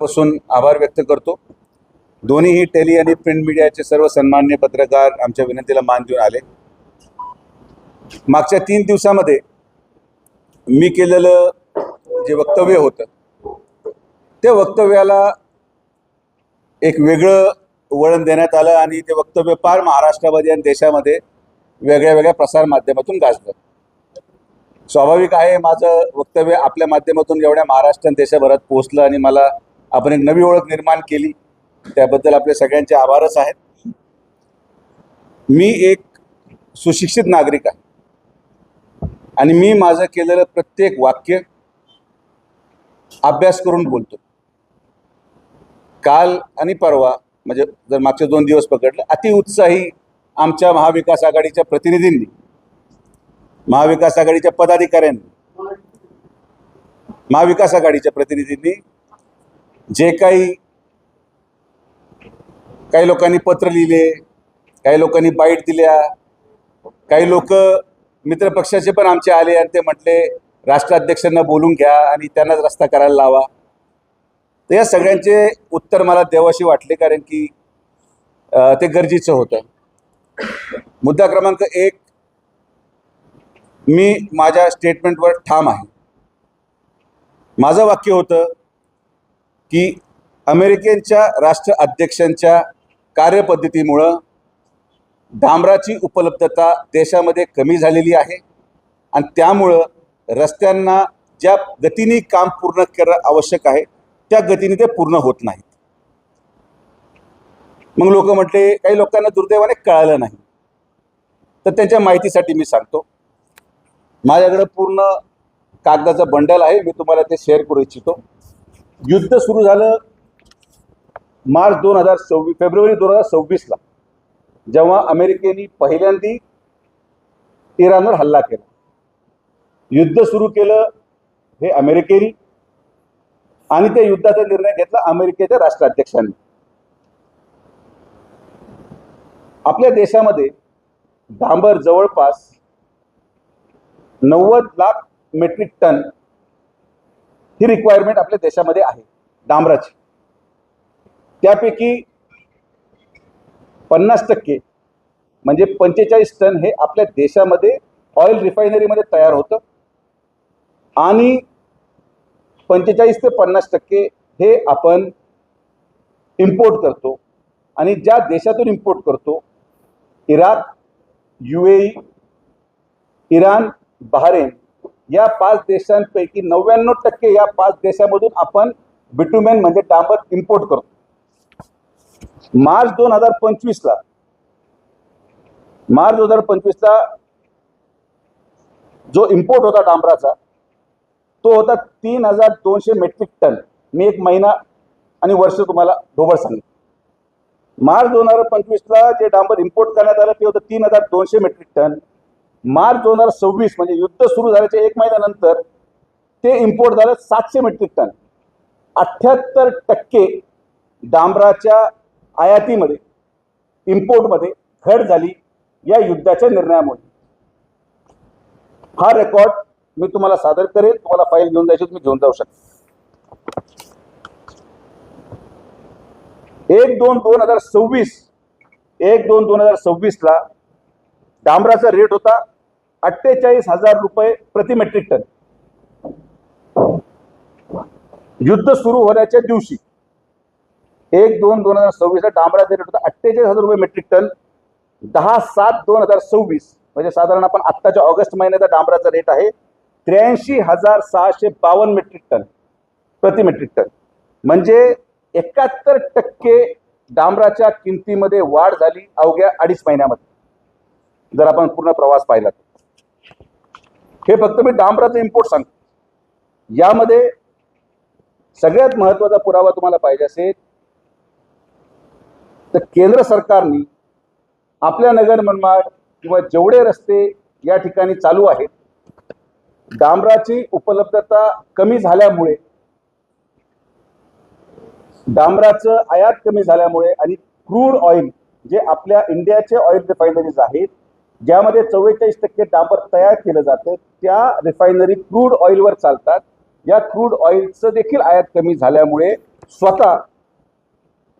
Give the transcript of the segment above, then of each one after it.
पासून आभार व्यक्त करतो। दोन्हीही टेली आणि प्रिंट मीडियाचे सर्व सन्माननीय पत्रकार आमच्या विनंतीला मान देऊन आले। मागच्या 3 दिवसामध्ये मी केलेलं जे वक्तव्य होतं त्या वक्तव्याला एक वेगळं वळण देण्यात आलं आणि ते वक्तव्य पार महाराष्ट्रामध्ये आणि देशामध्ये वेगळ्या वेगळ्या प्रसार माध्यमातून गाजलं। स्वाभाविक आहे, माझं वक्तव्य आपल्या माध्यमातून एवढ्या महाराष्ट्र आणि देशभरात पोहोचलं आणि मला आपण एक नवी ओळख निर्माण केली, त्याबद्दल आपले सगळ्यांचे आभारच आहेत। मी एक सुशिक्षित नागरिक आहे आणि मी माझं केलेलं प्रत्येक वाक्य अभ्यास करून बोलतो। काल आणि परवा म्हणजे जर मागचे 2 दिवस पकडलं, अतिउत्साही आमच्या महाविकास आघाडीच्या प्रतिनिधींनी, महाविकास आघाडीच्या पदाधिकाऱ्यांनी, महाविकास आघाडीच्या प्रतिनिधींनी जे काही लोकांनी पत्र लिहिले, काही लोकांनी बाईट दिल्या, काही लोक मित्रपक्षाचे पण आमचे आले आणि ते म्हटले राष्ट्राध्यक्षांना बोलून घ्या आणि त्यांनाच रस्ता करायला लावा। तर या सगळ्यांचे उत्तर मला द्यावंशी वाटले, कारण की ते गरजेचं होतं। मुद्दा क्रमांक 1, मी माझ्या स्टेटमेंटवर ठाम आहे। माझं वाक्य होतं की अमेरिकेच्या राष्ट्राध्यक्षांच्या कार्यपद्धतीमुळं डांबराची उपलब्धता देशामध्ये कमी झालेली आहे आणि त्यामुळं रस्त्यांना ज्या गतीने काम पूर्ण करणं आवश्यक आहे त्या गतीने ते पूर्ण होत नाहीत। मग लोक म्हटले, काही लोकांना दुर्दैवाने कळालं नाही, तर त्यांच्या माहितीसाठी मी सांगतो। माझ्याकडे पूर्ण कागदाचं बंडल आहे, मी तुम्हाला ते शेअर करू इच्छितो। युद्ध सुरू झालं फेब्रुवारी 2026ला, जेव्हा अमेरिकेने पहिल्यांदा इराणवर हल्ला केला। युद्ध सुरू केलं हे अमेरिकेने आणि त्या युद्धाचा निर्णय घेतला अमेरिकेच्या राष्ट्राध्यक्षांनी। आपल्या देशामध्ये डांबर जवळपास 90 लाख मेट्रिक टन ही रिक्वायरमेंट आपल्या देशामध्ये आहे डांबराची। त्यापैकी 50% म्हणजे 45 टन हे आपल्या देशामध्ये ऑइल रिफायनरीमध्ये तयार होतं आणि 45 ते 50% हे आपण इम्पोर्ट करतो। आणि ज्या देशातून इम्पोर्ट करतो, इराक, UAE, इराण, बहरीन या 5 देशांपैकी 99% या 5 देशांमधून आपण बिटुमेन म्हणजे डांबर इम्पोर्ट करतो। मार्च 2025ला जो इम्पोर्ट होता डांबराचा तो होता 3200 मेट्रिक टन। मी एक महिना आणि वर्ष तुम्हाला ढोबळ सांगितलं। मार्च 2025ला जे डांबर इम्पोर्ट करण्यात आलं ते होतं 3200 मेट्रिक टन। मार्च 2026 म्हणजे युद्ध सुरू झाल्याच्या 1 महिन्यानंतर ते इम्पोर्ट झालं 700 मेट्रिक टन। 78% डांबराच्या आयातीमध्ये, इम्पोर्टमध्ये घट झाली या युद्धाच्या निर्णयामुळे। हा रेकॉर्ड मी तुम्हाला सादर करेल, तुम्हाला फाईल घेऊन जायची तुम्ही घेऊन जाऊ शकता। 1/2/2026ला डांबराचा रेट होता 48,000 रुपये प्रति मेट्रिक टन। युद्ध सुरू होण्याच्या दिवशी 1/2/2026ला डांबराचा रेट होता 48,000 रुपये मेट्रिक टन। 10/7/2026 म्हणजे साधारण आपण आत्ताच्या ऑगस्ट महिन्याचा डांबराचा रेट आहे 83,652 मेट्रिक टन प्रति मेट्रिक टन। म्हणजे 71% डांबराच्या किमतीमध्ये वाढ झाली अवघ्या 2.5 महिन्यामध्ये, जर आपण पूर्ण प्रवास पाहिला तर। हे फक्त मी डांबराचं इम्पोर्ट सांगतो। यामध्ये सगळ्यात महत्त्वाचा पुरावा तुम्हाला पाहिजे असेल तर केंद्र सरकारने आपल्या नगर मनमाड किंवा जेवढे रस्ते या ठिकाणी चालू आहेत, डांबराची उपलब्धता कमी झाल्यामुळे, डांबराचं आयात कमी झाल्यामुळे आणि क्रूड ऑइल जे आपल्या इंडियाचे ऑइल रिफायनरीज आहेत ज्यामध्ये 44% डांबर तयार केलं जातं, त्या रिफायनरी क्रूड ऑइलवर चालतात। या क्रूड ऑइलचं देखील आयात कमी झाल्यामुळे स्वतः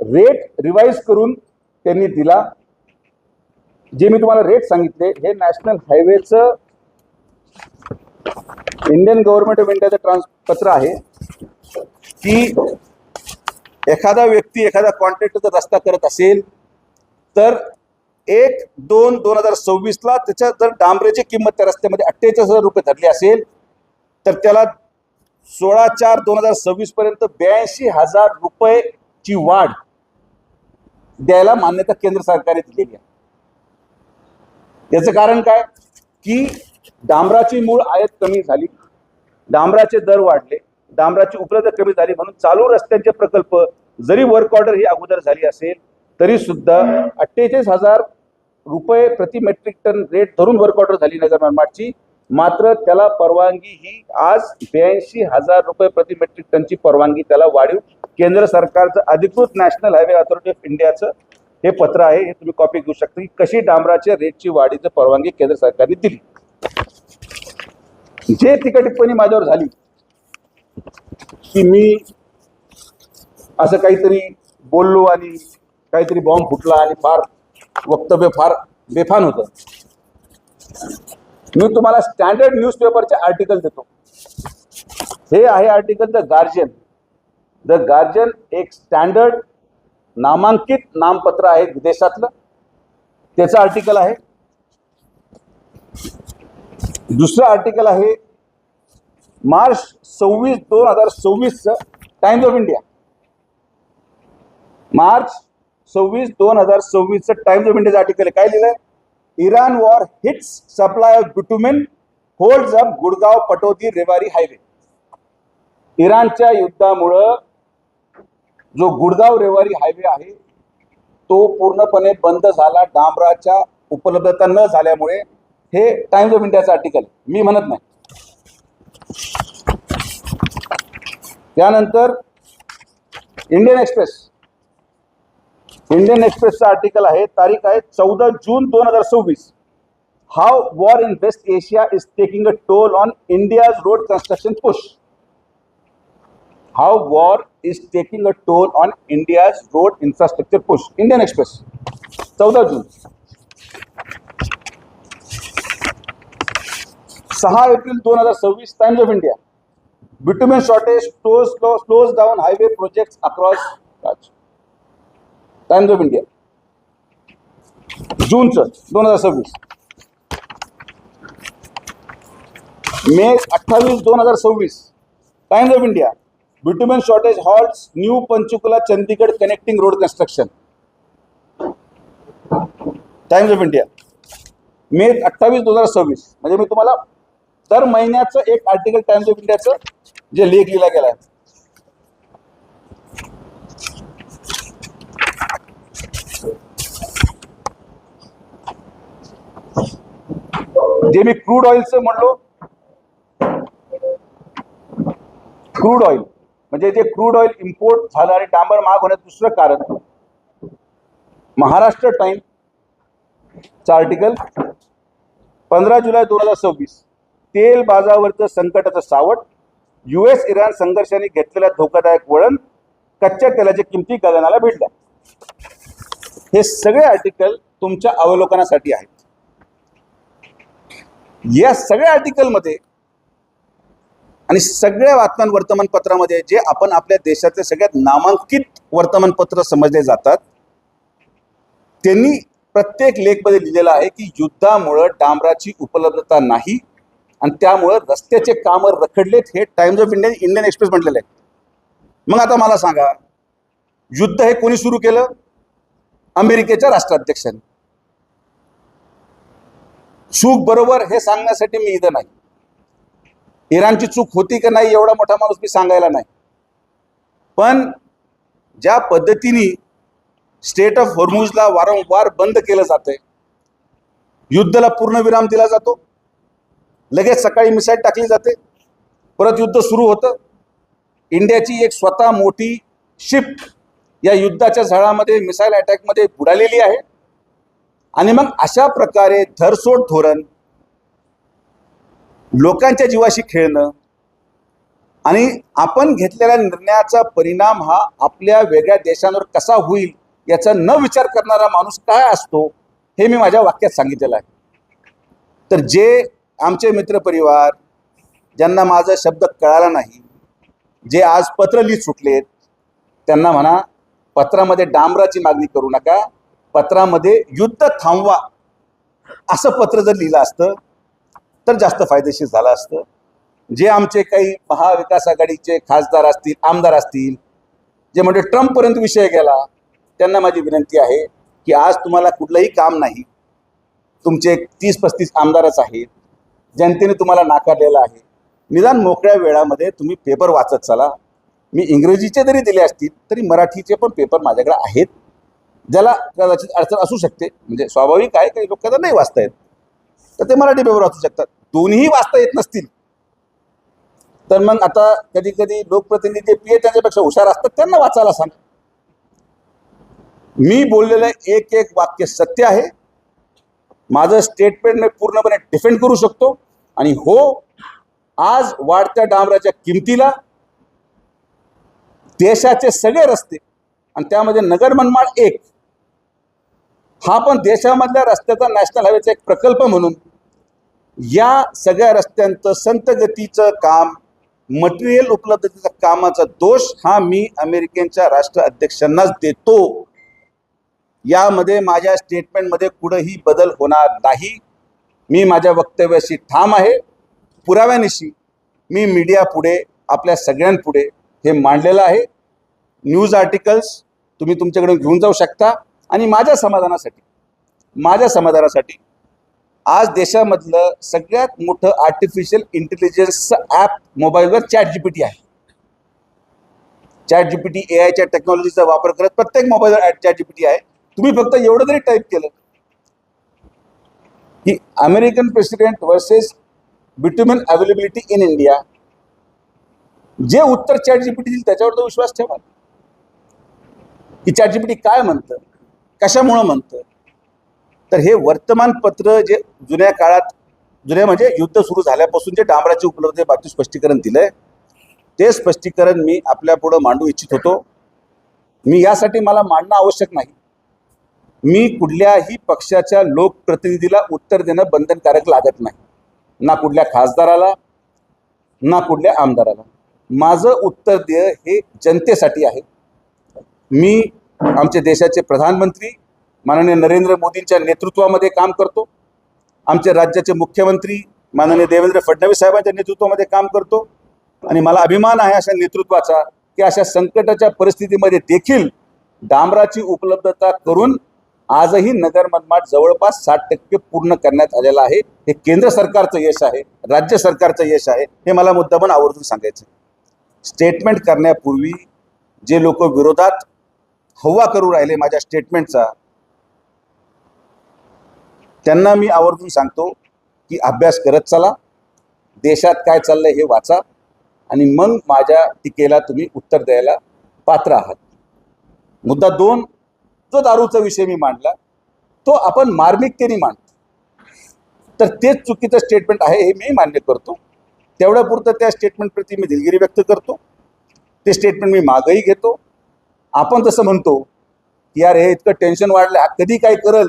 रेट रिवाइज करून त्यांनी दिला. जे मी तुम्हाला रेट सांगितले हे नॅशनल हायवेचं इंडियन गव्हर्नमेंट ऑफ इंडियाचं पत्र आहे की एखादा व्यक्ती एखादा कॉन्ट्रॅक्टरचा रस्ता करत असेल तर 1/2/2026 त्याच्या जर डांबरेची किंमत त्या रस्त्यामध्ये 48,000 रुपये धरली असेल तर त्याला 16/4/2026 पर्यंत 82,000 रुपयेची वाढ द्यायला मान्यता केंद्र सरकारने दिलेली आहे. याचं कारण काय की डांबराची मूळ आयात कमी झाली, डांबराचे दर वाढले, डांबराची उपलब्धता कमी झाली, म्हणून चालू रस्त्यांचे प्रकल्प जरी वर्क ऑर्डर ही अगोदर झाली असेल तरी सुद्धा 48,000 रुपये प्रति मेट्रिक टन रेट धरून वर्क ऑर्डर झाली नगर मनमाडची. मात्र त्याला परवानगी ही आज 82,000 रुपये प्रति मेट्रिक टनची परवानगी त्याला वाढीव केंद्र सरकारचं अधिकृत नॅशनल हायवे अथॉरिटी ऑफ इंडियाचं हे पत्र आहे. हे तुम्ही कॉपी घेऊ शकता की कशी डांबराच्या रेटची वाढीची परवानगी केंद्र सरकारने दिली. जे टीका टिप्पणी माझ्यावर झाली की मी असं काहीतरी बोललो आणि काहीतरी बॉम्ब फुटला आणि फार वक्तव्य फार बेफान होतं, मी तुम्हाला स्टँडर्ड न्यूजपेपरचे आर्टिकल देतो. हे आहे article the guardian. The guardian एक स्टँडर्ड नामांकित नामपत्र आहे विदेशातलं, त्याचं आर्टिकल आहे. दुसरं आर्टिकल आहे March 26, 2026 Times of India. March 26, 2026 Times of इंडियाचं आर्टिकल आहे. काय लिहिलंय? Iran war hits supply of bitumen holds up Gurgaon Pataudi Rewari highway. इराणच्या युद्धामुळं जो गुडगाव रेवारी हायवे आहे तो पूर्णपणे बंद झाला डांबराच्या उपलब्धता न झाल्यामुळे. हे टाइम्स ऑफ इंडियाचं आर्टिकल, मी म्हणत नाही. त्यानंतर इंडियन एक्सप्रेसचं आर्टिकल आहे, तारीख आहे 14 जून 2026. How war in West Asia is taking a toll on India's road construction push. How war is taking a toll on India's road infrastructure push. Indian Express 14 June. 6 April 2026 Times of India. Bitumen shortage slows down highway projects across. Times of India जूनचं 2026. May 28, 2026 Times of India. Bitumen shortage halts new Panchkula Chandigarh connecting road construction. Times of India मे 28, 2026. म्हणजे मी तुम्हाला दर महिन्याचं एक article times of इंडियाचं जे लेख लिहिला गेला आहे. जे मी क्रूड ऑइलचं म्हणलो, क्रूड ऑइल म्हणजे जे क्रूड ऑइल इम्पोर्ट झालं आणि डांबर महाग होण्याचं दुसरं कारण, महाराष्ट्र टाइम्सचं आर्टिकल 15 जुलै 2026. तेल बाजारावरचं संकटाचं सावट, US इराण संघर्षाने घेतलेल्या धोकादायक वळण, कच्च्या तेलाच्या किमती गगनाला भिडल्या. हे सगळे आर्टिकल तुमच्या अवलोकनासाठी आहेत. या सगळ्या आर्टिकलमध्ये आणि सगळ्या वर्तमानपत्रामध्ये जे आपण आपल्या देशाचे सगळ्यात नामांकित वर्तमानपत्र समजले जातात त्यांनी प्रत्येक लेखमध्ये लिहिलेलं आहे की युद्धामुळे डांबराची उपलब्धता नाही आणि त्यामुळे रस्त्याचे कामं रखडलेत. हे times of India, Indian express म्हटलेलं आहे. मग आता मला सांगा, युद्ध हे कोणी सुरू केलं? अमेरिकेच्या राष्ट्राध्यक्षांनी. चूक बरोबर हे सांगण्यासाठी मी इथं नाही. इराणची चूक होती का नाही एवढा मोठा माणूस मी सांगायला नाही. पण ज्या पद्धतीने स्टेट ऑफ हॉर्मुझला वारंवार बंद केलं जातंय, युद्धाला पूर्णविराम दिला जातो, लगेच सकाळी मिसाईल टाकली जाते, परत युद्ध सुरू होतं. इंडियाची एक स्वतः मोठी शिप या युद्धाच्या झळामध्ये मिसाईल अटॅकमध्ये बुडालेली आहे. आणि मग अशा प्रकारे धरसोड धोरण, लोकांच्या जीवाशी खेळणं, आणि आपण घेतलेल्या निर्णयाचा परिणाम हा आपल्या वेगळ्या देशांवर कसा होईल याचा न विचार करणारा माणूस काय असतो हे मी माझ्या वाक्यात सांगितलेलं आहे. तर जे आमचे मित्रपरिवार ज्यांना माझा शब्द कळाला नाही, जे आज पत्र लिहित सुटलेत, त्यांना म्हणा पत्रामध्ये डांबराची मागणी करू नका, पत्रामध्ये युद्ध थांबवा असं पत्र जर लिहिलं असतं तर जास्त फायदेशीर झालं असतं. जे आमचे काही महाविकास आघाडीचे खासदार असतील, आमदार असतील, जे म्हणजे ट्रम्पपर्यंत विषय गेला, त्यांना माझी विनंती आहे की आज तुम्हाला कुठलंही काम नाही, तुमचे 30-35 आमदारच आहेत, जनतेने तुम्हाला नाकारलेलं आहे, निदान मोकळ्या वेळामध्ये तुम्ही पेपर वाचत चला. मी इंग्रजीचे जरी दिले असतील तरी मराठीचे पण पेपर माझ्याकडे आहेत, ज्याला कदाचित अडचण असू शकते. म्हणजे स्वाभाविक आहे, काही लोकांना नाही वाचता येत, तर ते मराठी पेपर वाचू शकतात. दोन्ही वाचता येत नसतील तर मग आता कधी कधी लोकप्रतिनिधी पीए त्यांच्यापेक्षा हुशार असतात, त्यांना वाचायला सांग. मी बोललेलं एक एक वाक्य सत्य आहे. माझं स्टेटमेंट मी पूर्णपणे डिफेंड करू शकतो. आणि हो, आज वाढत्या डांबराच्या किमतीला देशाचे सगळे रस्ते आणि त्यामध्ये नगर मनमाड एक, हा पण देशामधल्या रस्त्याचा नॅशनल हायवेचा एक प्रकल्प म्हणून या सगळ्या रस्त्यांचं संत गतीचं काम, मटेरियल उपलब्धतेचा कामाचा दोष हा मी अमेरिकेच्या राष्ट्राध्यक्षांनाच देतो. यामध्ये माझ्या स्टेटमेंटमध्ये कुठंही बदल होणार नाही. मी माझ्या वक्तव्याशी ठाम आहे. पुराव्यानिशी मी मीडिया पुढे, आपल्या सगळ्यांपुढे हे मांडलेलं आहे. न्यूज आर्टिकल्स तुम्ही तुमच्याकडून घेऊन जाऊ शकता. आणि माझ्या समाधानासाठी आज देशामधलं सगळ्यात मोठं आर्टिफिशियल इंटेलिजन्सचं ॲप मोबाईलवर ChatGPT आहे. ChatGPT AIच्या टेक्नॉलॉजीचा वापर करत प्रत्येक मोबाईलवर ChatGPT आहे. तुम्ही फक्त एवढं जरी टाईप केलं की American president versus bitumen availability in India, जे उत्तर ChatGPT देईल त्याच्यावर तो विश्वास ठेवा की ChatGPT काय म्हणतं, कशामुळं म्हणतं. तर हे वर्तमानपत्र जे जुन्या काळात, जुन्या म्हणजे युद्ध सुरू झाल्यापासून जे डांबराची उपलब्धतेबाबतीत स्पष्टीकरण दिलंय, ते स्पष्टीकरण मी आपल्या पुढं मांडू इच्छित होतो. मी यासाठी मला मांडणं आवश्यक नाही. मी कुठल्याही पक्षाच्या लोकप्रतिनिधीला उत्तर देणं बंधनकारक लागत नाही, ना कुठल्या खासदाराला, ना कुठल्या आमदाराला. माझं उत्तर देय हे जनतेसाठी आहे. मी आमच्या देशाचे प्रधानमंत्री माननीय नरेंद्र मोदींच्या नेतृत्वामध्ये काम करतो. आमच्या राज्याचे मुख्यमंत्री माननीय देवेंद्र फडणवीस साहेबांच्या नेतृत्वामध्ये काम करतो. आणि मला अभिमान आहे अशा नेतृत्वाचा की अशा संकटाच्या परिस्थितीमध्ये देखील डांबराची उपलब्धता करून आजही नगर मनमाड जवळपास 60% पूर्ण करण्यात आलेलं आहे. हे केंद्र सरकारचं यश आहे, राज्य सरकारचं यश आहे. हे मला मुद्दामून आवर्जून सांगायचं. स्टेटमेंट करण्यापूर्वी जे लोक विरोधात हव्वा करू राहिले माझ्या स्टेटमेंटचा, त्यांना मी आवर्जून सांगतो की अभ्यास करत चला, देशात काय चाललंय हे वाचा आणि मग माझ्या टीकेला तुम्ही उत्तर द्यायला पात्र आहात. मुद्दा 2, जो दारूचा विषय मी मांडला तो आपण मार्मिकतेने मांडतो, तर तेच चुकीचं स्टेटमेंट आहे हे मी मान्य करतो. तेवढ्यापुरतं त्या स्टेटमेंटप्रती मी दिलगिरी व्यक्त करतो. ते स्टेटमेंट मी मागही घेतो. आपण तसं म्हणतो की यार हे इतकं टेन्शन वाढलं, हा कधी काय करल,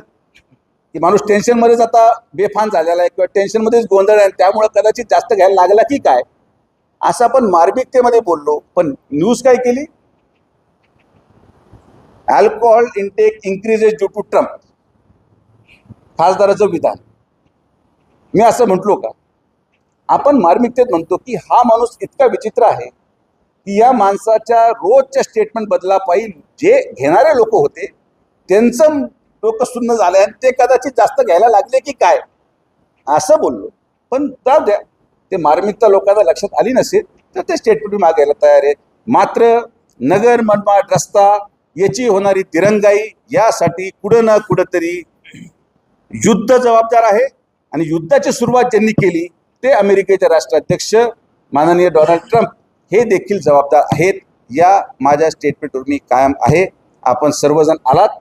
की माणूस टेन्शनमध्येच आता बेफान झालेला आहे किंवा टेन्शनमध्येच गोंधळ आहे, त्यामुळे कदाचित जास्त घ्यायला लागला की काय, असं आपण मार्मिकतेमध्ये बोललो. पण न्यूज काय केली, alcohol intake increases due to Trump, खासदाराचं विधान. मी असं म्हटलो का? आपण मार्मिकतेत म्हणतो की हा माणूस इतका विचित्र आहे की या माणसाच्या रोजच्या स्टेटमेंट बदला पाहिजे. जे घेणारे लोक होते त्यांचं डोकं सुन्न झालंय आणि ते कदाचित जास्त घ्यायला लागले की काय, असं बोललो. पण जाऊ द्या, ते मार्मिकता लोकांना लक्षात आली नसेल तर ते स्टेटमेंट मागायला तयार आहे. मात्र नगर मनमाड रस्ता याची होणारी दिरंगाई यासाठी कुठं ना कुठंतरी युद्ध जबाबदार आहे. आणि युद्धाची सुरुवात ज्यांनी केली ते अमेरिकेचे राष्ट्राध्यक्ष माननीय डोनाल्ड ट्रम्प हे देखील जबाबदार आहेत. या माझ्या स्टेटमेंटवर मी कायम आहे. आपण सर्वजण आलात,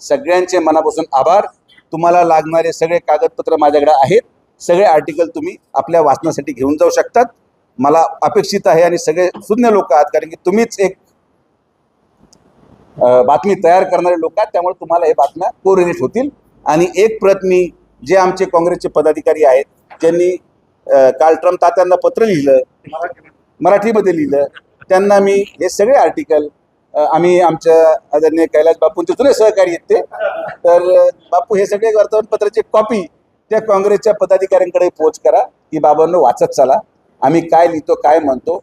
सगळ्यांचे मनापासून आभार. तुम्हाला लागणारे सगळे कागदपत्र माझ्याकडे आहेत, सगळे आर्टिकल तुम्ही आपल्या वाचनासाठी घेऊन जाऊ शकतात. मला अपेक्षित आहे आणि सगळे सुज्ञ लोक आहात, कारण की तुम्हीच एक बातमी तयार करणारे लोक आहात, त्यामुळे तुम्हाला हे बातम्या कोरिलेट होतील. आणि एक प्रत मी जे आमचे काँग्रेसचे पदाधिकारी आहेत ज्यांनी काल ट्रम्प तात्यांना पत्र लिहिलं, मराठीमध्ये लिहिलं, त्यांना मी हे सगळे आर्टिकल आम्ही आमच्या आदरणीय कैलास बापूंचे जुने सहकारी आहेत ते, तर बापू हे सगळे वर्तमानपत्राची कॉपी त्या काँग्रेसच्या पदाधिकाऱ्यांकडे पोच करा की बाबांनो वाचत चला आम्ही काय लिहितो काय म्हणतो.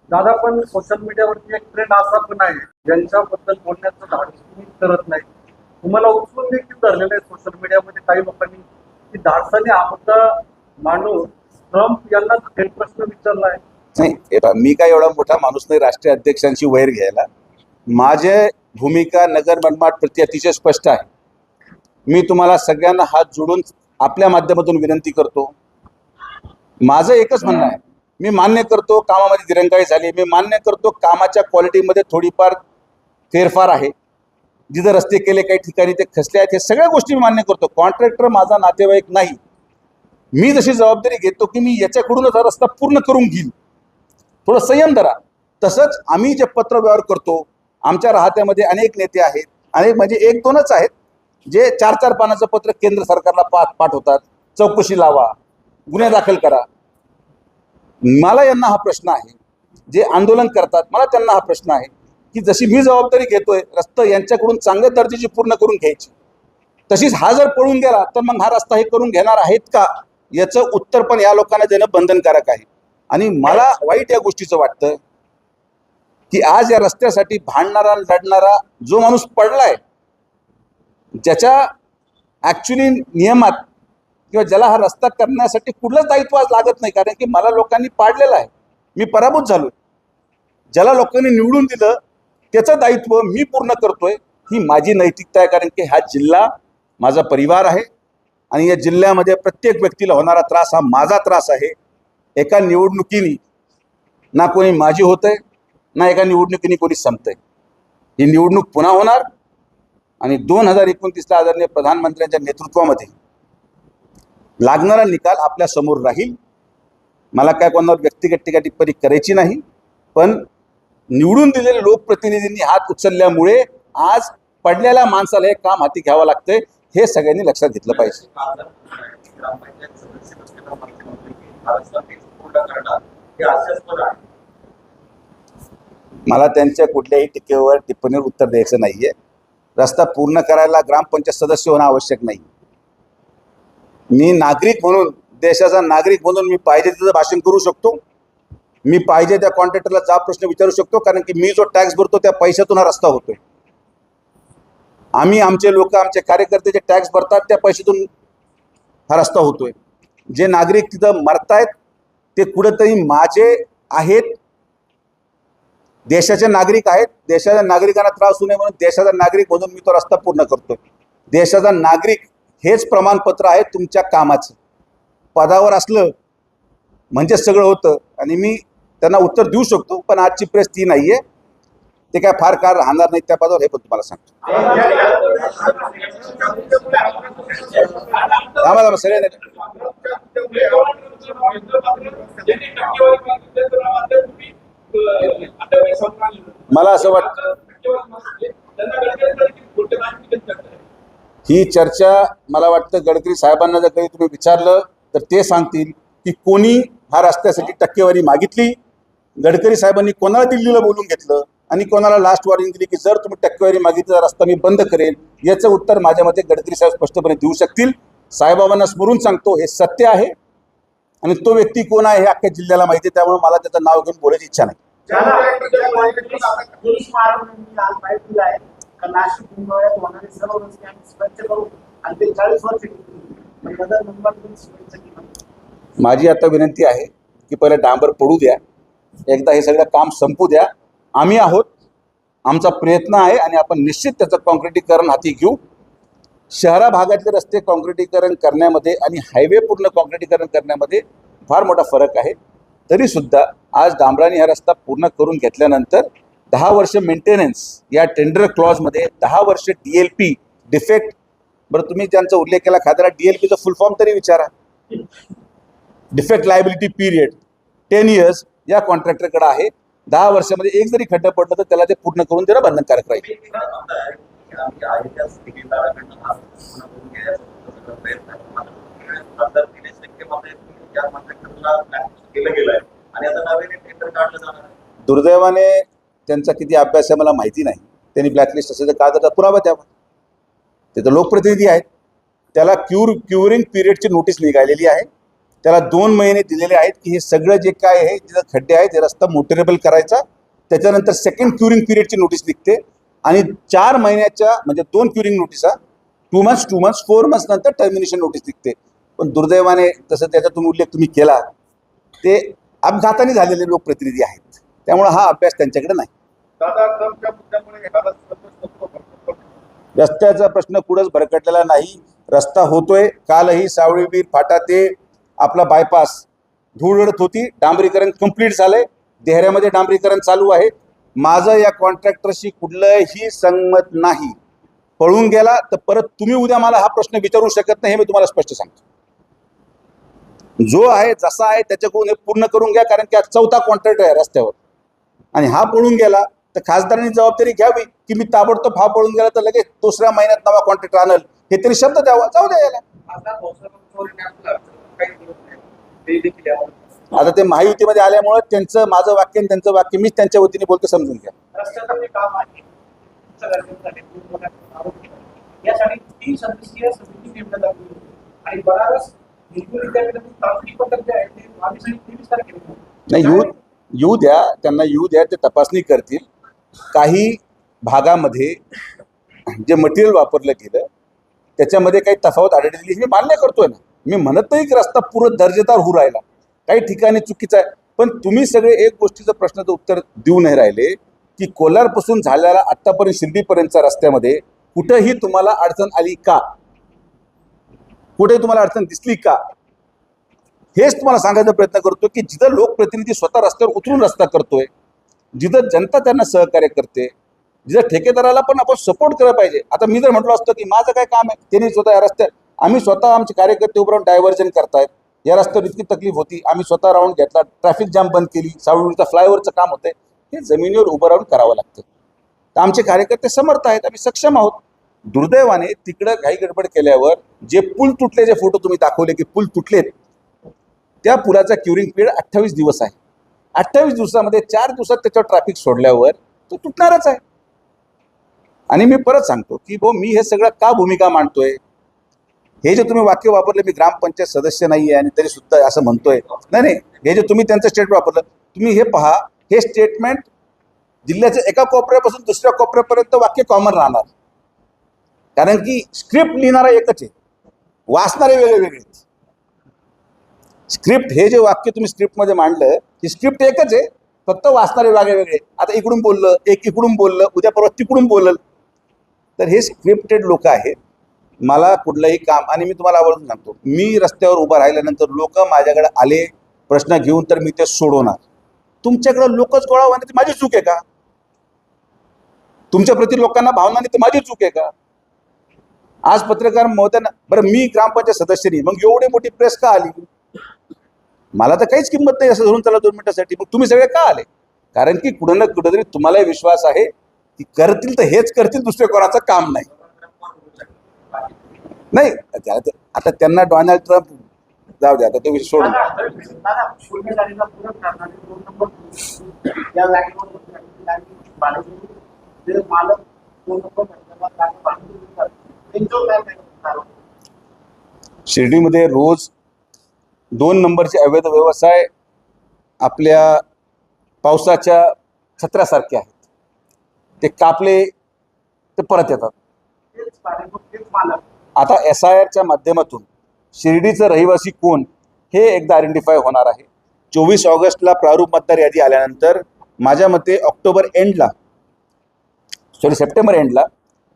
दादा, पण सोशल मीडियावरती एक ट्रेंड असा पण आहे ज्यांच्याबद्दल बोलण्याचं धाडस तुम्ही करत नाही, तुम्हाला उचलून देखील धरलेलं आहे सोशल मीडियामध्ये काही लोकांनी की धाडसाने हा मुद्दा मांडून ट्रम्प यांना थेट प्रश्न विचारलाय. नाही, हे पहा, मी काय एवढा मोठा माणूस नाही राष्ट्रीय अध्यक्षांची वैर घ्यायला. माझे भूमिका नगर मनमाड प्रति अतिशय स्पष्ट आहे. मी तुम्हाला सगळ्यांना हात जोडून आपल्या माध्यमातून विनंती करतो. माझं एकच म्हणणं आहे, मी मान्य करतो कामामध्ये दिरंगाई झाली, मी मान्य करतो कामाच्या क्वालिटीमध्ये थोडीफार फेरफार आहे, जिथं रस्ते केले काही ठिकाणी ते खचले आहेत, हे सगळ्या गोष्टी मी मान्य करतो. कॉन्ट्रॅक्टर माझा नातेवाईक नाही. मी जशी जबाबदारी घेतो की मी याच्याकडूनच हा रस्ता पूर्ण करून घेईल, थोडं संयम धरा. तसंच आम्ही जे पत्रव्यवहार करतो, आमच्या राहत्यामध्ये अनेक नेते आहेत, अनेक म्हणजे एक दोनच आहेत जे 4-4 पानाचं पत्र केंद्र सरकारला पाठवतात, चौकशी लावा, गुन्हे दाखल करा. मला यांना हा प्रश्न आहे, जे आंदोलन करतात मला त्यांना हा प्रश्न आहे की जशी मी जबाबदारी घेतोय रस्ता यांच्याकडून चांगल्या दर्जाची पूर्ण करून घ्यायची, तशीच हा जर पळून गेला तर मग हा रस्ता हे करून घेणार आहेत का, याचं उत्तर पण या लोकांना देणं बंधनकारक आहे. आणि मला वाईट या गोष्टीचं वाटतं की आज या रस्त्यासाठी भांडणारा लढणारा जो माणूस पडलाय, ज्याच्या ऍक्च्युली नियमात किंवा ज्याला हा रस्ता करण्यासाठी कुठलंच दायित्व आज लागत नाही, कारण की मला लोकांनी पाडलेलं आहे, मी पराभूत झालोय. ज्याला लोकांनी निवडून दिलं त्याचं दायित्व मी पूर्ण करतोय, ही माझी नैतिकता आहे. कारण की हा जिल्हा माझा परिवार आहे आणि या जिल्ह्यामध्ये प्रत्येक व्यक्तीला होणारा त्रास हा माझा त्रास आहे. एका निवडणुकीने ना कोणी माझी होतंय ना एका निवडणुकीने कोणी संपतंय. ही निवडणूक पुन्हा होणार आणि 2029ला आदरणीय प्रधानमंत्र्यांच्या नेतृत्वामध्ये लागणारा निकाल आपल्या समोर राहील. मला काय कोणावर व्यक्तिगत टीका टिप्पणी करायची नाही, पण निवडून दिलेले लोकप्रतिनिधींनी हात उचलल्यामुळे आज पडलेल्या माणसाला हे काम हाती घ्यावं लागतंय, हे सगळ्यांनी लक्षात घेतलं पाहिजे. मला त्यांच्या कुठल्याही टीकेवर टिप्पणीवर उत्तर द्यायचं नाहीये. रस्ता पूर्ण करायला ग्रामपंचायत सदस्य होणं आवश्यक नाही. मी नागरिक म्हणून, देशाचा नागरिक म्हणून मी पाहिजे तिथं भाषण करू शकतो, मी पाहिजे त्या कॉन्ट्रॅक्टरला जाब प्रश्न विचारू शकतो, कारण की मी जो टॅक्स भरतो त्या पैशातून हा रस्ता होतोय. आम्ही आमचे लोक आमचे कार्यकर्ते जे टॅक्स भरतात त्या पैशातून हा रस्ता होतोय. जे नागरिक तिथं मरतायत ते कुठंतरी माझे आहेत, देशाचे नागरिक आहेत. देशाच्या नागरिकांना त्रास होऊ नये म्हणून देशाचा नागरिक म्हणून मी तो रस्ता पूर्ण करतोय. देशाचा नागरिक हेच प्रमाणपत्र आहे तुमच्या कामाचं. पदावर असलं म्हणजे सगळं होतं आणि मी त्यांना उत्तर देऊ शकतो, पण आजची प्रेस ती नाहीये. ते काय फार काळ राहणार नाही त्या पदावर, हे पण तुम्हाला सांगतो. आम्हाला सगळे मला असं वाटतं ही चर्चा, मला वाटतं गडकरी साहेबांना जर काही तुम्ही विचारलं तर ते सांगतील की कोणी हा रस्त्यासाठी टक्केवारी मागितली, गडकरी साहेबांनी कोणाला दिल्लीला बोलून घेतलं आणि कोणाला लास्ट वॉर्निंग दिली की जर तुम्ही टक्केवारी मागितली तर रस्ता मी बंद करेल. याचं उत्तर माझ्या मते गडकरी साहेब स्पष्टपणे देऊ शकतील. साहेबांना स्मरून सांगतो हे सत्य आहे आणि तो व्यक्ती कोण आहे हे अख्ख्या जिल्ह्याला माहिती आहे, त्यामुळे मला त्याचं नाव घेऊन बोलायची इच्छा नाही. माझी आता विनंती आहे की पहिले डांबर पडू द्या, एकदा हे सगळं काम संपू द्या. आम्ही आहोत, आमचा प्रयत्न आहे आणि आपण निश्चित त्याचं कॉन्क्रिटीकरण हाती घेऊ. शहरा भागातले रस्ते कॉन्क्रिटीकरण करण्यामध्ये आणि हायवे पूर्ण कॉन्क्रिटीकरण करण्यामध्ये फार मोठा फरक आहे. तरीसुद्धा आज डांबराने हा रस्ता पूर्ण करून घेतल्यानंतर 10 वर्ष मेंटेनन्स या टेंडर क्लॉजमध्ये 10 वर्ष DLP डिफेक्ट, बरं तुम्ही ज्यांचा उल्लेख केला खासदार, DLPचं फुल फॉर्म तरी विचारा, डिफेक्ट लायबिलिटी पिरियड. 10 years या कॉन्ट्रॅक्टरकडे आहे. 10 वर्षामध्ये एक जरी खड्डा पडलं तर त्याला ते पूर्ण करून देणं बंधनकारक राहील. दुर्दैवाने त्यांचा किती अभ्यास आहे मला माहिती नाही. त्यांनी ब्लॅकलिस्ट असेल तर का त्याचा पुरावा द्यावा. ते तर लोकप्रतिनिधी आहेत. त्याला क्युरिंग पिरियडची नोटीस निघालेली आहे. त्याला 2 महिने दिलेले आहेत की हे सगळं जे काय आहे जिथं खड्डे आहेत ते रस्ता मोटरेबल करायचा. त्याच्यानंतर सेकंड क्युरिंग पिरियडची नोटीस निघते आणि 4 महिन्याच्या म्हणजे 2 क्युरिंग नोटिसा 2 months 4 months नंतर टर्मिनेशन नोटीस निघते. पण दुर्दैवाने तसं त्याचा तुम्ही उल्लेख तुम्ही केला ते अपघाताने झालेले लोकप्रतिनिधी आहेत. त्यामुळे हा अभ्यास त्यांच्याकडे नाही. रस्त्याचा प्रश्न कुठंच भरकटलेला नाही. रस्ता होतोय. कालही सावळीवीर फाटा ते आपला बायपास धूळ उडत होती. डांबरीकरण कंप्लीट झालंय. देहऱ्यामध्ये डांबरीकरण चालू आहे. माझं या कॉन्ट्रॅक्टरशी कुठलंही संमत नाही. पळून गेला तर परत तुम्ही उद्या मला हा प्रश्न विचारू शकत नाही हे मी तुम्हाला स्पष्ट सांगतो. जो आहे जसा आहे त्याच्याकडून हे पूर्ण करून घ्या. कारण की आज 4था कॉन्ट्रॅक्टर आहे रस्त्यावर आणि हा पळून गेला तर खासदारांनी जबाबदारी घ्यावी की मी ताबडतोब हा पळून गेला तर लगेच दुसऱ्या महिन्यात नवा कॉन्ट्रॅक्टर आणल हे तरी शब्द द्यावा. जाऊ द्या याला. आता ते महायुतीमध्ये आल्यामुळे त्यांचं माझं वाक्य आणि त्यांचं वाक्य मीच त्यांच्या वतीने बोलतो समजून घ्या. नाही येऊ द्या. त्यांना येऊ द्या. ते तपासणी करतील. काही भागामध्ये जे मटेरियल वापरलं गेलं त्याच्यामध्ये काही तफावत आढळली मी मान्य करतोय ना. मी म्हणत नाही की रस्ता पूर्ण दर्जेदार होऊ राहिला. काही ठिकाणी चुकीचं आहे. पण तुम्ही सगळे एक गोष्टीचं प्रश्नाचं उत्तर देऊ नाही राहिले की कोलारपासून झालेला आत्तापर्यंत शिर्डीपर्यंतच्या रस्त्यामध्ये कुठेही तुम्हाला अडचण आली का? कुठेही तुम्हाला अडचण दिसली का? हेच तुम्हाला सांगायचा प्रयत्न करतो की जिथं लोकप्रतिनिधी स्वतः रस्त्यावर उतरून रस्ता करतोय, जिथं जनता त्यांना सहकार्य करते, जिथं ठेकेदाराला पण आपण सपोर्ट केला पाहिजे. आता मी जर म्हटलं असतं की माझं काय काम आहे, त्यांनी स्वतः या रस्त्यात आम्ही स्वतः आमचे कार्यकर्ते उभं राहून डायव्हर्जन करतायत. या रस्त्यावर इतकी तकलीफ होती, आम्ही स्वतः राऊंड घेतला, ट्रॅफिक जाम बंद केली, सावळीचा फ्लायओव्हरचं काम होतंय, हे जमिनीवर उभं राहून करावं लागतं. तर आमचे कार्यकर्ते समर्थ आहेत, आम्ही सक्षम आहोत. दुर्दैवाने तिकडं घाई गडबड केल्यावर जे पूल तुटले, जे फोटो तुम्ही दाखवले की पूल तुटलेत, त्या पुलाचा क्युरिंग पिरियड 28 दिवस आहे. 28 दिवसामध्ये 4 दिवसात त्याच्यावर ट्रॅफिक सोडल्यावर तो तुटणारच आहे. आणि मी परत सांगतो की मी हे सगळं का भूमिका मांडतोय. हे जे तुम्ही वाक्य वापरले मी ग्रामपंचायत सदस्य नाहीये आणि तरी सुद्धा असं म्हणतोय, नाही, हे जे तुम्ही त्यांचं स्टेटमेंट वापरलं, तुम्ही हे पहा, हे स्टेटमेंट जिल्ह्याच्या एका कोपऱ्यापासून दुसऱ्या कोपऱ्यापर्यंत वाक्य कॉमन राहणार. कारण की स्क्रिप्ट लिहिणारा एकच आहे, वाचणारे वेगळे वेगळे. स्क्रिप्ट हे जे वाक्य तुम्ही स्क्रिप्टमध्ये मांडलं ही स्क्रिप्ट एकच आहे, फक्त वाचणारे वेगळे वेगळे. आता इकडून बोललं, एक इकडून बोललं, उद्या परवा तिकडून बोलल. तर हे स्क्रिप्टेड लोक आहेत. मला कुठलंही काम, आणि मी तुम्हाला आवर्जून सांगतो, मी रस्त्यावर उभं राहिल्यानंतर लोक माझ्याकडे आले प्रश्न घेऊन तर मी ते सोडवणार. तुमच्याकडे लोकच गोळा होणे ती माझी चूक आहे का? तुमच्या प्रति लोकांना भावना नाही तर माझी चूक आहे का? आज पत्रकार महोदयांना, बरं मी ग्रामपंचायत सदस्य नाही, मग एवढी मोठी प्रेस का आली? मला तर काहीच किंमत नाही असं धरून चला 2 मिनिटासाठी. मग तुम्ही सगळे का आले? कारण की कुठं ना कुठंतरी तुम्हालाही विश्वास आहे की करतील तर हेच करतील, दुसरे कोणाचं काम नाही. नाही आता त्यांना डोनाल्ड ट्रम्प जाऊ द्या, आता तो विषय सोडून. शिर्डीमध्ये रोज 2 नंबरचे अवैध व्यवसाय आपल्या पावसाच्या छत्र्यासारखे आहेत. ते कापले ते परत येतात. आता SIRच्या माध्यमातून शिर्डीचं रहिवासी कोण हे एकदा आयडेंटिफाय होणार आहे. 24 ऑगस्टला प्रारूप मतदार यादी आल्यानंतर माझ्या मते सप्टेंबर एंडला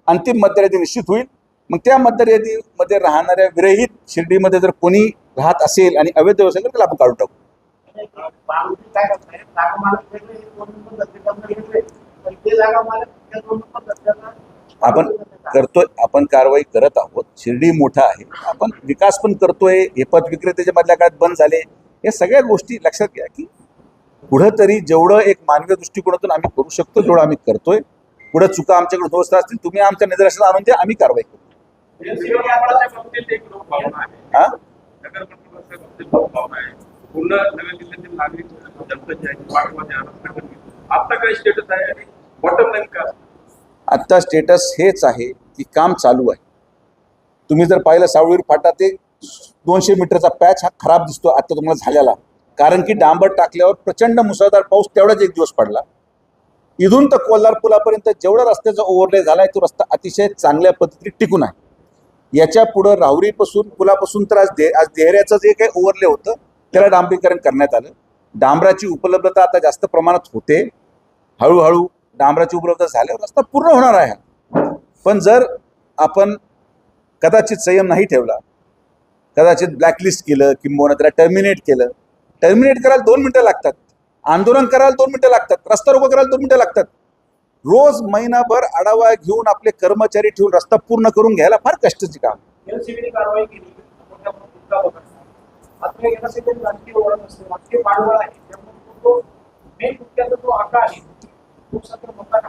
अंतिम मतदार यादी निश्चित होईल. मग त्या मतदार यादीमध्ये राहणाऱ्या विरहित शिर्डीमध्ये जर कोणी राहत असेल आणि अवैध व्यवसाय तर त्याला आपण काढून टाकू. आपण कारवाई करत आहोत. शिर्डी मोठा आहे, आपण विकास पण करतोय. हे पथ विक्रेत्याच्या मधल्या काळात बंद झाले. या सगळ्या गोष्टी लक्षात घ्या की पुढं तरी जेवढं एक मानवीय दृष्टिकोनातून आम्ही करू शकतो तेवढं आम्ही करतोय. पुढे चुका आमच्याकडे होत असतील तुम्ही आमच्या निदर्शनास आणून द्या, आम्ही कारवाई करू. हा पूर्ण नगर जिल्ह्यातील नागरिक जनता जी आहे पाठिंबा द्यायला आता काय स्टेटस आहे आणि बॉटम लाईन का? आत्ता स्टेटस हेच आहे की काम चालू आहे. तुम्ही जर पाहिलं सावळीर फाटा ते 200 मीटरचा पॅच हा खराब दिसतो आता तुम्हाला झालेला, कारण की डांबर टाकल्यावर प्रचंड मुसळधार पाऊस तेवढाच एक दिवस पडला. इथून तर कोल्हार पुलापर्यंत जेवढा रस्त्याचा ओव्हरले झालाय तो रस्ता अतिशय चांगल्या पद्धतीने टिकून आहे. याच्या पुढं राहुरीपासून पुलापासून तर आज देहऱ्याचं जे काही ओव्हरले होतं त्याला डांबरीकरण करण्यात आलं. डांबराची उपलब्धता आता जास्त प्रमाणात होते. हळूहळू डांबराची उपलब्धता झाल्यावर रस्ता पूर्ण होणार आहे. पण जर आपण कदाचित संयम नाही ठेवला, कदाचित ब्लॅकलिस्ट केलं किंवा त्याला टर्मिनेट केलं, टर्मिनेट करायला 2 मिनिटं लागतात, आंदोलन करायला 2 मिनिटं लागतात, रस्ता रोको करायला 2 मिनिटं लागतात. रोज महिनाभर आढावा घेऊन आपले कर्मचारी ठेवून रस्ता पूर्ण करून घ्यायला फार कष्टाची काम. कारवाई केली मात्र यासाठी राजकीय ओळख असते, राजकीय पाठबळ आहे, त्यामुळे तो मेन गुटक्याचा जो आका आहे तो सत्र मोठा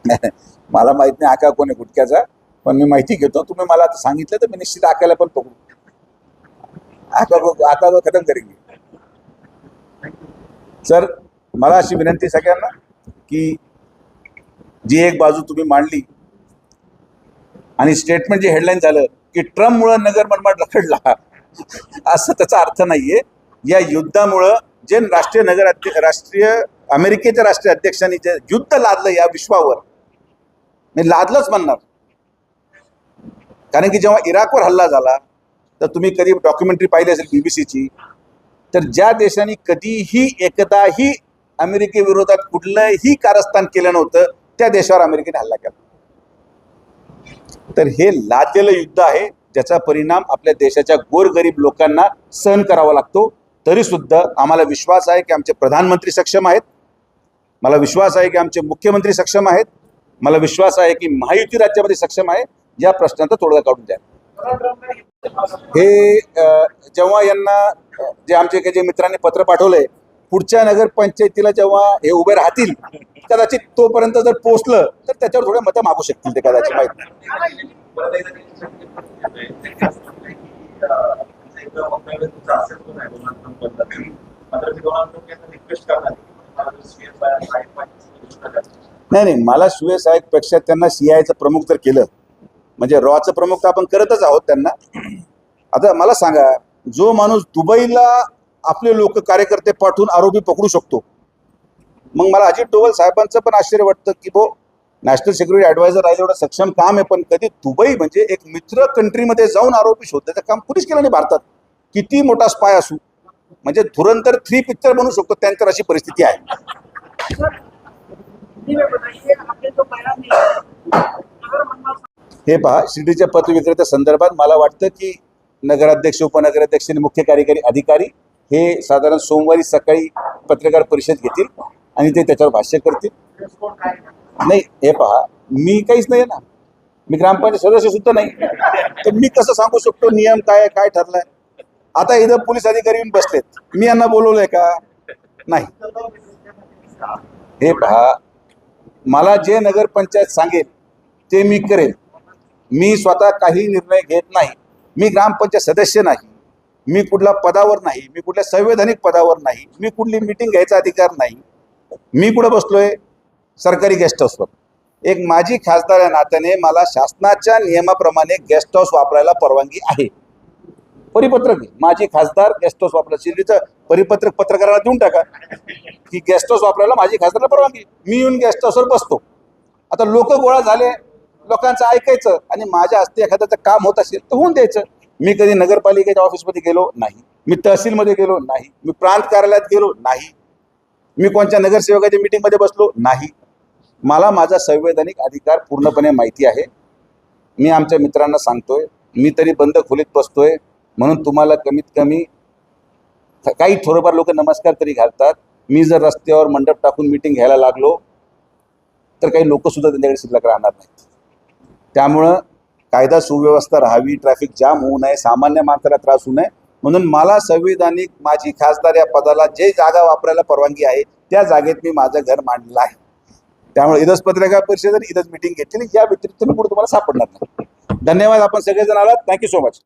नाही. मला माहित नाही आका कोण आहे गुटक्याचा, पण मी माहिती घेतो. तुम्ही मला आता सांगितलं तर मी निश्चित आकाला पण पकडू. आका खतम करेन. सर मला अशी विनंती सगळ्यांना की जी एक बाजू तुम्ही मांडली आणि स्टेटमेंट जे हेडलाईन झालं की ट्रम्पमुळे नगर मनमाड रखडला, असं त्याचा अर्थ नाहीये. या युद्धामुळं जे राष्ट्रीय अमेरिकेच्या राष्ट्रीय अध्यक्षांनी जे युद्ध लादलं या विश्वावर, मी लादलंच म्हणणार. कारण की जेव्हा इराकवर हल्ला झाला तर तुम्ही कधी डॉक्युमेंटरी पाहिली असेल बीबीसीची, तर ज्या देशांनी कधीही एकदाही अमेरिकेविरोधात कुठलंही कारस्थान केलं नव्हतं त्या देशावर अमेरिकेने हल्ला केला. तर हे लादलेलं युद्ध आहे ज्याचा परिणाम आपल्या देशाच्या गोरगरीब लोकांना सहन करावा लागतो. तरी सुद्धा आम्हाला विश्वास आहे की आमचे प्रधानमंत्री सक्षम आहेत, मला विश्वास आहे की आमचे मुख्यमंत्री सक्षम आहेत, मला विश्वास आहे की महायुती राज्यामध्ये सक्षम आहे. या प्रश्नाचा तोडगा काढून द्या. हे जेव्हा यांना जे आमचे काही जे मित्रांनी पत्र पाठवलंय, पुढच्या नगरपंचायतीला जेव्हा हे उभे राहतील कदाचित तोपर्यंत जर पोहोचलं तर त्याच्यावर थोड्या मतं मागू शकतील ते कदाचित, माहित नाही. नाही, मला शिवे साहेबपेक्षा त्यांना सीआयचं प्रमुख जर केलं म्हणजे रॉचं प्रमुख तर आपण करतच आहोत त्यांना. आता मला सांगा, जो माणूस दुबईला आपले लोक कार्यकर्ते पाठवून आरोपी पकडू शकतो, मग मला अजित डोवल साहेबांचं पण आश्चर्य वाटतं की नॅशनल सिक्युरिटी ॲडवायझर राहिलं एवढं सक्षम काम आहे, पण कधी दुबई म्हणजे एक मित्र कंट्रीमध्ये जाऊन आरोपी शोधण्याचं काम कुणीच केलं नाही भारतात. किती मोठा स्पाय असू, म्हणजे धुरंधर 3 पिक्चर बनवू शकतो त्यांच्यावर अशी परिस्थिती आहे. हे पहा, शिर्डीच्या पतविक्रेत्या संदर्भात मला वाटतं की नगराध्यक्ष, उपनगराध्यक्ष आणि मुख्य कार्यकारी अधिकारी हे साधारण सोमवारी सकाळी पत्रकार परिषद घेतील आणि ते त्याच्यावर भाष्य करतील. नाही, हे पहा, मी काहीच नाही ना, मी ग्रामपंचायत सदस्य सुद्धा नाही, तर मी कसं सांगू शकतो नियम काय काय ठरलाय. आता इथं पोलीस अधिकारी येऊन बसलेत, मी यांना बोलवलंय का? नाही. हे पहा, मला जे नगरपंचायत सांगेल ते मी करेल. मी स्वतः काही निर्णय घेत नाही. मी ग्रामपंचायत सदस्य नाही, मी कुठल्या पदावर नाही, मी कुठल्या संवैधानिक पदावर नाही, मी कुठली मीटिंग घ्यायचा अधिकार नाही. मी कुठं बसलोय? सरकारी गेस्ट हाऊसवर. एक माजी खासदार या नात्याने मला शासनाच्या नियमाप्रमाणे गेस्ट हाऊस वापरायला परवानगी आहे. परिपत्रक माझी खासदार गेस्ट हाऊस वापरायला, शिर्डीचं परिपत्रक पत्रकारांना देऊन टाका की गेस्ट हाऊस वापरायला माझी खासदारला परवानगी. मी येऊन गेस्ट हाऊसवर बसतो. आता लोक गोळा झाले, लोकांचं ऐकायचं आणि माझ्या हस्ते एखाद्याचं काम होत असेल तर होऊन द्यायचं. मी कधी नगरपालिकेच्या ऑफिसमध्ये गेलो नाही, मी तहसीलमध्ये गेलो नाही, मी प्रांत कार्यालयात गेलो नाही, मी कोणत्या नगरसेवकाच्या मीटिंगमध्ये बसलो नाही. मला माझा संवैधानिक अधिकार पूर्णपणे माहिती आहे. मी आमच्या मित्रांना सांगतोय, मी तरी बंद खोलीत बसतोय म्हणून तुम्हाला कमीत कमी काही थोडंफार लोक नमस्कार तरी घालतात. मी जर रस्त्यावर मंडप टाकून मीटिंग घ्यायला लागलो तर काही लोकसुद्धा त्यांच्याकडे शिल्लक राहणार नाहीत. त्यामुळं कायदा सुव्यवस्था राहावी, ट्रॅफिक जाम होऊ नये, सामान्य माणसाला त्रास होऊ नये म्हणून मला संविधानिक माझी खासदार या पदाला जे जागा वापरायला परवानगी आहे त्या जागेत मी माझं घर मांडलेलं आहे. त्यामुळे इथंच पत्रकार परिषद आणि इथंच मिटिंग घेतली. या व्यतिरिक्त मी पुढे तुम्हाला सापडणार नाही. धन्यवाद. आपण सगळेजण आलात. Thank you so much.